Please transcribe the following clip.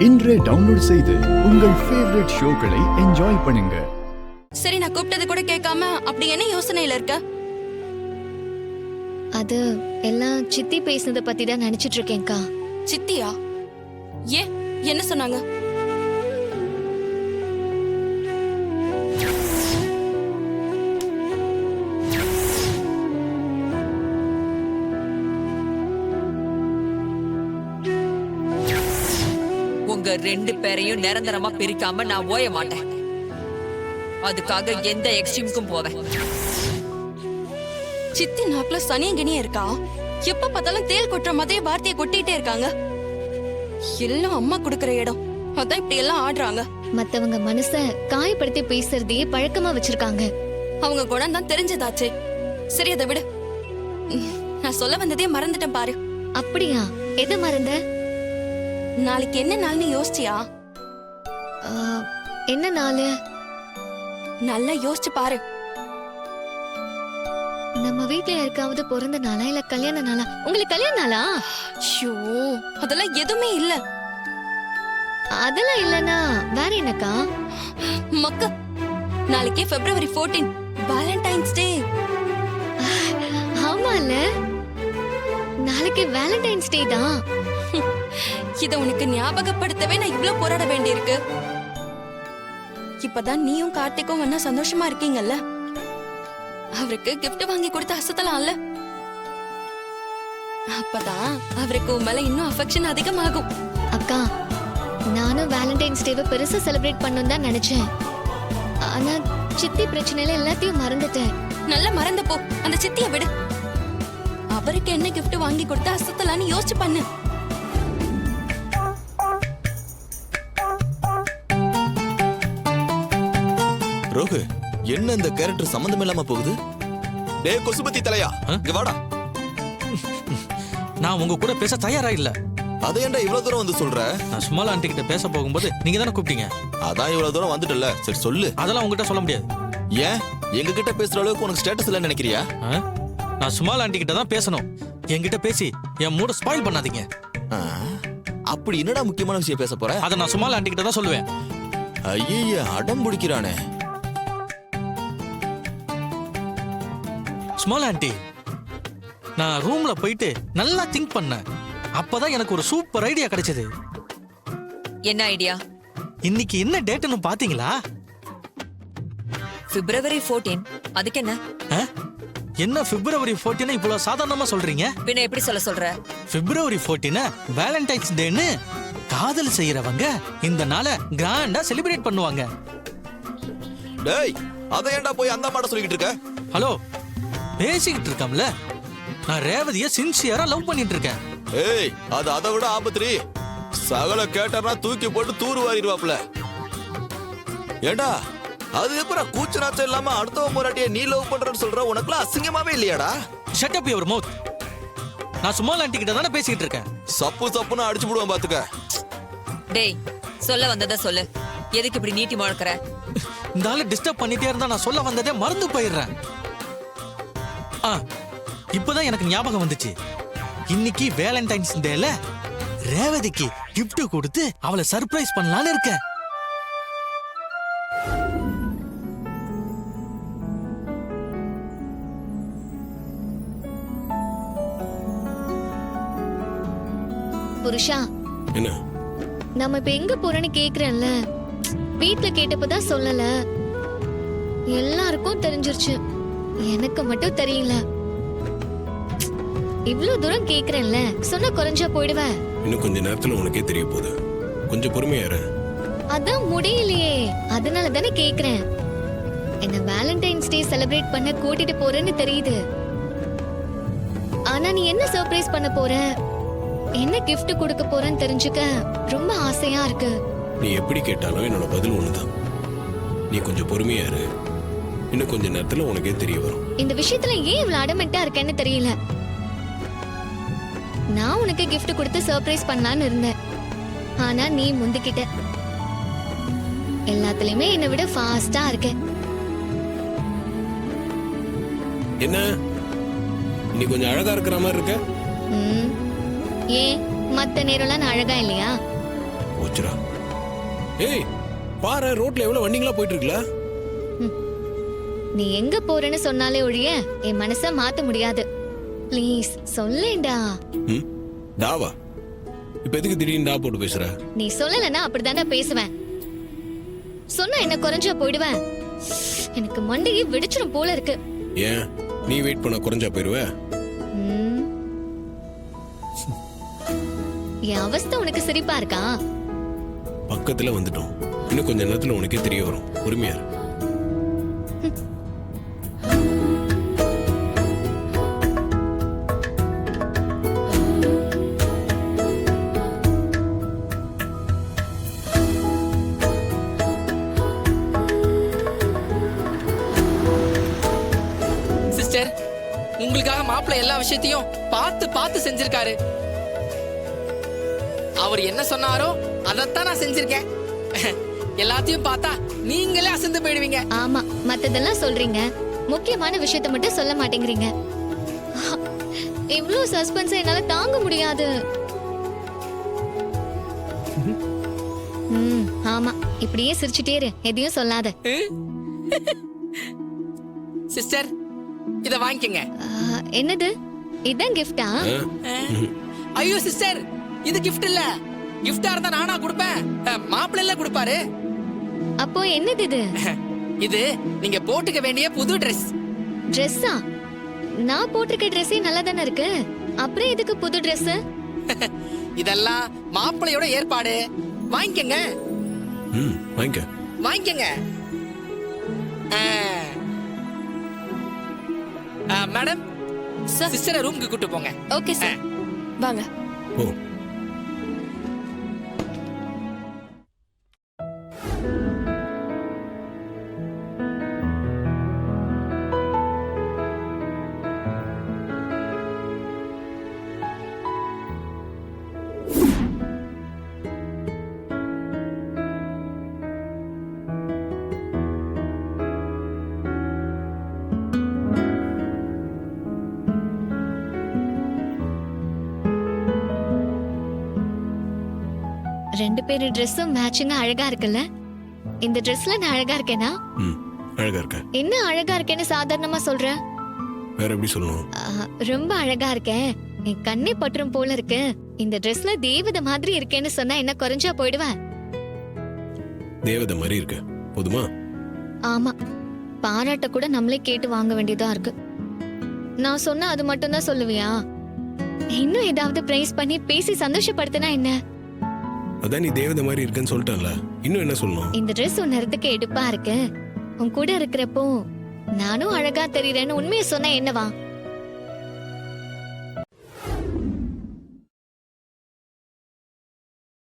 இன்றே டவுன்லோட் செய்து உங்கள் ஃபேவரட் ஷோக்களை என்ஜாய் பண்ணுங்க. சரி, நான் கூப்பிட்டது கூட கேட்காம அப்படி என்ன யோசனையில இருக்க? அது எல்லாம் சித்தி பேசுனத பத்தி தான் நினைச்சிட்டு இருக்கேன்க்கா. சித்தியா? ஏன், என்ன சொன்னாங்க? உங்க ரெண்டு பேரையும் நிரந்தரமா பிரிக்காம நான் ஓய மாட்டேன். அதுக்காக எந்த எக்ஸ்ட்ரீமுக்கும் போவேன். சித்தி நாக்குல சனியங்கனியே இருக்கா? எப்ப பார்த்தாலும் தேல் கொட்டுற மாதிரி வார்த்தையை கொட்டிட்டே இருக்காங்க. எல்லாம் அம்மா குடுக்கற இடம், அதான் இப்படி எல்லாம் ஆடுறாங்க. மத்தவங்க மனச காயப்படுத்தி பேசுறதையே பழக்கமா வச்சிருக்காங்க. அவங்க குணம் தான் தெரிஞ்சதாச்சே. சரி, அதை விடு. நான் சொல்ல வந்ததே மறந்துட்டேன் பாரு. அப்படியா? எதை மறந்த? நாளைக்கு என்ன நாள்னு யோசிச்சியா? என்ன நாளு? நல்லா யோசிச்சு பாரு. நம்ம வீட்ல யாருக்காவது பிறந்த நாளா இல்ல கல்யாண நாளா? உங்களுக்கு கல்யாண நாளா? ஐயோ, அதெல்லாம் எதுவுமே இல்ல. அதெல்லாம் இல்லனா வேற என்னக்கா? மக்க, நாளைக்கு February 14 வேலண்டைன்ஸ் டே. ஆமா இல்ல, நாளைக்கு வேலண்டைன்ஸ் டே தான். இத உனக்கு ஞாபகப்படுத்தவே நான் இவ்ளோ போராட வேண்டியிருக்கு. இப்பதான் நீயும் கார்த்திக்கும் ஒன்னா சந்தோஷமா இருக்கீங்கல்ல, அவருக்கு கிஃப்ட் வாங்கி கொடுத்து அசத்தலாம்ல. அப்பதான் அவருக்கு உன் மேல இன்னும் அஃபெக்ஷன் அதிகமாகும். அக்கா, நானும் வேலண்டைன்ஸ் டேவை பெருசா செலிப்ரேட் பண்ணணும் தான் நினைச்சேன். ஆனா சித்தி பிரச்சனையில எல்லாத்தையும் மறந்துட்டேன். நல்லா மறந்து போ, அந்த சித்திய விடு. அவருக்கு என்ன கிஃப்ட் வாங்கி கொடுத்து அசத்தலான்னு யோசிச்சு பண்ணு. ரோகு, என்ன இந்த கேரக்டர் சம்பந்தம் இல்லாம போகுது? டேய் கொசுபத்தி தலையா, இங்க வாடா. நான் உங்க கூட பேச தயாரா இல்ல. அதை ஏன்டா இவ்வளவு தூரம் வந்து சொல்ற? நான் சும்மால ஆண்டி கிட்ட பேச போகும்போது நீங்க தானே கூப்பிட்டீங்க. அதான் இவ்வளவு தூரம் வந்துட்டல, சரி சொல்லு. அதெல்லாம் உங்ககிட்ட சொல்ல முடியாது. ஏன், எங்க கிட்ட பேசுற அளவுக்கு உனக்கு ஸ்டேட்டஸ் இல்லன்னு நினைக்கிறியா? நான் சும்மால ஆண்டி கிட்ட தான் பேசணும். என்கிட்ட பேசி என் மூட ஸ்பாயில் பண்ணாதீங்க. அப்படி என்னடா முக்கியமான விஷயம் பேச போற? அதை நான் சும்மால ஆண்டி கிட்ட தான் சொல்லுவேன். ஐயே, அடம் பிடிக்கிறானே. ஸ்மால் ஆண்டி, நான் ரூம்ல போயிட்டு நல்லா திங்க் பண்ணேன். அப்பதான் எனக்கு ஒரு சூப்பர் ஐடியா கிடைச்சது. என்ன ஐடியா? இன்னைக்கு என்ன டேட்னு பாத்தீங்களா? February 14. அதுக்கு என்ன? என்ன February 14 இவ்வளவு சாதாரணமா சொல்றீங்க? பின்ன எப்படி சொல்ற? February 14 வேலண்டைன்ஸ் டேன்னு காதல் செய்யறவங்க இந்த நாளை கிராண்டா செலிப்ரேட் பண்ணுவாங்க. டேய், அதை ஏன்டா போய் அந்த மாட்ட சொல்லிக்கிட்டு இருக்க? ஹலோ, பேசிக்கிட்டு இருக்கோம்ல. நான் ரேவதிய சின்சியரா லவ் பண்ணிட்டு இருக்கேன். ஏய், அது அதை விட ஆபத்துரி. சகல கேட்டா தூக்கி போட்டு தூரு வாரிடுவாப்ல. ஏண்டா, அது எப்பறம் கூச்ச நாச்சம் இல்லாம அடுத்தவன் முறாட்டிய நீ லவ் பண்றன்னு சொல்ற? உனக்குலாம் அசிங்கமாவே இல்லையாடா? Shut up your mouth. நான் சும்மா ஆண்டி கிட்ட தானே பேசிக்கிட்டு இருக்கேன். சப்புன்னு அடிச்சு விடுவேன் பாத்துக்க. டேய், சொல்ல வந்தத சொல்லு. எதுக்கு இப்படி நீட்டி முழக்கற? இந்த ஆளு டிஸ்டர்ப் பண்ணிட்டே இருந்தா நான் சொல்ல வந்ததே மறந்து போயிடுறேன். இப்பதான் எனக்கு ஞாபகம் வந்துச்சு. இன்னைக்கு வேலண்டைன்ஸ் டேல ரேவதிக்கு கிஃப்ட் கொடுத்து அவளை சர்ப்ரைஸ் பண்ணலான்னு இருக்கேன். புருஷா, என்ன நம்ம இப்ப எங்க போறோம்னு கேக்குறேன்ல, வீட்ல கேட்டப்பதான் சொல்லல. எல்லாருக்கும் தெரிஞ்சிருச்சு, எனக்கு மட்டும் தெரியல. இவ்ளோ தூரம் கேக்குறேன்ல, சொன்னா குறைஞ்சா போயிடுவ. இன்னும் கொஞ்ச நேரத்துல உனக்கே தெரிய போகுது, கொஞ்சம் பொறுமையா இரு. அதான் முடியலையே, அதனால தானே கேக்குறேன். என்ன வேலண்டைன்ஸ் டே செலிப்ரேட் பண்ண கூட்டிட்டு போறேன்னு தெரியுது. ஆனா நீ என்ன சர்ப்ரைஸ் பண்ண போற, என்ன கிஃப்ட் கொடுக்க போறேன்னு தெரிஞ்சுக்க ரொம்ப ஆசையா இருக்கு. நீ எப்படி கேட்டாலும் என்னோட பதில் ஒண்ணுதான். நீ கொஞ்சம் பொறுமையா இரு, இன்னும் கொஞ்ச நேரத்துல உனக்கே தெரிய வரும். இந்த விஷயத்துல ஏன் இவ்வளவு அடமெண்டா இருக்கேன்னு தெரியல. நான் உனக்கு கிஃப்ட் கொடுத்து சர்ப்ரைஸ் பண்ணலான்னு இருந்தேன். ஆனா நீ முந்திக்கிட்ட. எல்லாத்துலயுமே என்னை விட ஃபாஸ்டா இருக்க. என்ன, நீ கொஞ்சம் அழகா இருக்கிற மாதிரி இருக்க. ஏன் மத்த நேரம்லாம் நான் அழகா இல்லையா? கொச்ச போச்சுடா. ஏய் பாரு, ரோட்ல எவ்வளவு வண்டிங்களா போயிட்டு இருக்குல்ல. நீ எங்க போறேன்னு சொன்னாலே ஒழிய என் மனச மாத்த முடியாது. ப்ளீஸ் சொல்லேன்டா. ம் டாவா, இப்ப எதுக்கு திடீர்னு டா போட்டு பேசுற? நீ சொல்லலன்னா அப்படிதான்டா பேசுவேன். சொன்னா என்ன குறைஞ்சா போயிடுவேன். எனக்கு மண்டையே வெடிச்சிடும் போல இருக்கு. ஏன் நீ வெயிட் பண்ண குறைஞ்சா போயிருவ? ம். என் அவஸ்தை உனக்கு சிரிப்பா இருக்கா? பக்கத்துல வந்துட்டோம். இன்னும் கொஞ்ச நேரத்துல உனக்கே தெரிய வரும். பொறுமையா இரு. சிஸ்டர், உங்களுக்காக மாப்பிள்ளை எல்லா விஷயத்தையும் பார்த்து பார்த்து செஞ்சிருக்காரு. அவர் என்ன சொன்னாரோ அதைத்தான் நான் செஞ்சிருக்கேன். எல்லாத்தையும் பார்த்தா நீங்களே அசந்து போயிடுவீங்க. ஆமா, மத்ததெல்லாம் சொல்றீங்க, முக்கியமான விஷயத்தை மட்டும் சொல்ல மாட்டேங்கிறீங்க. இவ்ளோ சஸ்பென்ஸ் என்னால தாங்க முடியாது. ஆமா, இப்படியே சிரிச்சுட்டே இரு, எதையும் சொல்லாத. சிஸ்டர், இத வாங்கிக்கங்க. என்னது? இதான் கிஃப்டா? ஐயோ சிஸ்டர், இது கிஃப்ட் இல்ல. கிஃப்டா இருந்தா நானா கொடுப்பேன், மாப்பிள்ளை எல்லாம் கொடுப்பாரு. அப்போ என்னது இது? இது நீங்க போட்டுக்க வேண்டிய புது Dress. ட்ரெஸ்ஸா? நான் போட்டிருக்க ட்ரெஸ்ஸே நல்லா தானே இருக்கு, அப்புறம் எதுக்கு புது Dress? இதெல்லாம் மாப்பிள்ளையோட ஏற்பாடு. வாங்கிக்கங்க. வாங்கிக்க. வாங்கிக்கங்க. மேடம், சிஸ்டரை ரூமுக்கு கூட்டு போங்க. ஓகே சார், வாங்க. ஓ ரெண்டு பேரு ட்ரெஸ்ஸும் மேட்சிங்கா அழகா இருக்குல்ல? இந்த ட்ரெஸ்ல நான் அழகா இருக்கேனா? அழகா இருக்க. என்ன அழகா இருக்கேன்னு சாதாரணமா சொல்ற? வேற எப்படி சொல்லணும்? ரொம்ப அழகா இருக்கேன், என் கண்ணே பற்றும் போல இருக்கு. இந்த ட்ரெஸ்ல தேவதை மாதிரி இருக்கேன்னு சொன்னா என்ன குறைஞ்சா போயிடுவேன்? தேவதை மாதிரி இருக்க, போதுமா? ஆமா, பாராட்ட கூட நம்மளே கேட்டு வாங்க வேண்டியதா இருக்கு. நான் சொன்னா அது மட்டும் தான் சொல்லுவியா? இன்னும் ஏதாவது பிரைஸ் பண்ணி பேசி சந்தோஷப்படுத்தினா என்ன? அதான் நீ தேவதை மாதிரி இருக்கன்னு சொல்லிட்டல, இன்னும் என்ன சொல்லணும்? இந்த ட்ரெஸ் உன் நிறத்துக்கு எடுப்பா இருக்கு, உன் கூட இருக்கிறப்போ நானும் அழகா தெரியறேன்னு உண்மையை சொன்னா என்னவா?